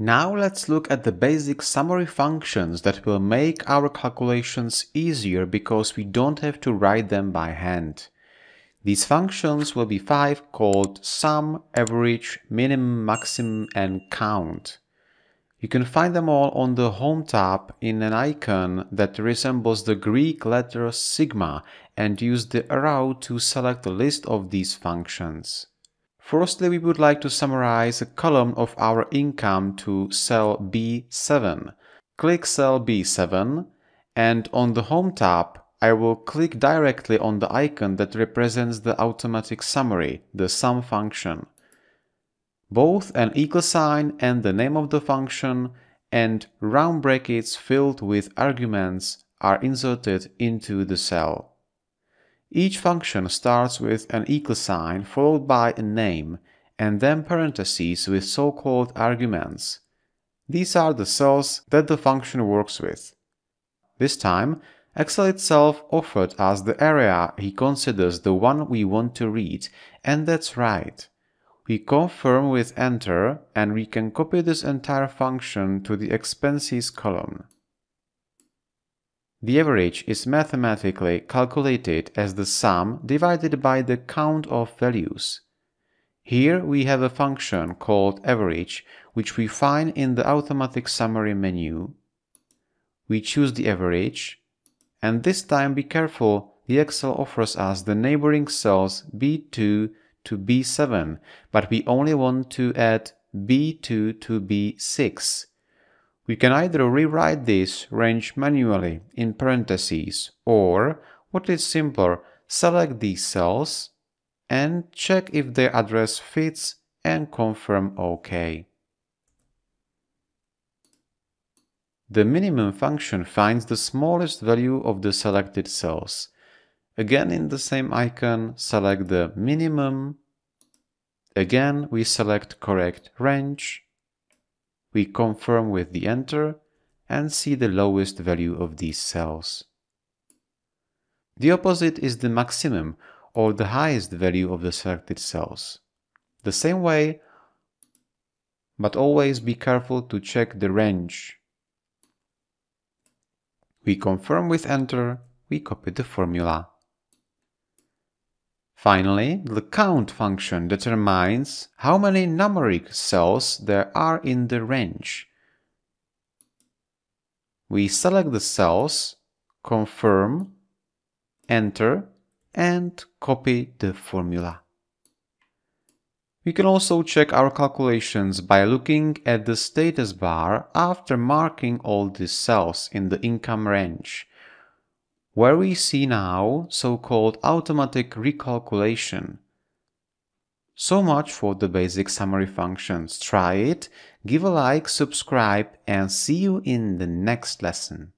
Now let's look at the basic summary functions that will make our calculations easier because we don't have to write them by hand. These functions will be 5 called sum, average, minimum, maximum and count. You can find them all on the Home tab in an icon that resembles the Greek letter sigma and use the arrow to select a list of these functions. Firstly, we would like to summarize a column of our income to cell B7. Click cell B7 and on the Home tab I will click directly on the icon that represents the automatic summary, the sum function. Both an equal sign and the name of the function and round brackets filled with arguments are inserted into the cell. Each function starts with an equal sign followed by a name and then parentheses with so-called arguments. These are the cells that the function works with. This time, Excel itself offered us the area he considers the one we want to read, and that's right. We confirm with Enter and we can copy this entire function to the expenses column. The average is mathematically calculated as the sum divided by the count of values. Here we have a function called average, which we find in the automatic summary menu. We choose the average, and this time be careful, the Excel offers us the neighboring cells B2 to B7, but we only want to add B2 to B6. We can either rewrite this range manually in parentheses or, what is simpler, select these cells and check if their address fits and confirm OK. The minimum function finds the smallest value of the selected cells. Again, in the same icon, select the minimum. Again, we select correct range. We confirm with the Enter and see the lowest value of these cells. The opposite is the maximum or the highest value of the selected cells. The same way, but always be careful to check the range. We confirm with Enter, we copy the formula. Finally, the count function determines how many numeric cells there are in the range. We select the cells, confirm, Enter, and copy the formula. We can also check our calculations by looking at the status bar after marking all the cells in the income range, where we see now so-called automatic recalculation. So much for the basic summary functions. Try it, give a like, subscribe, and see you in the next lesson.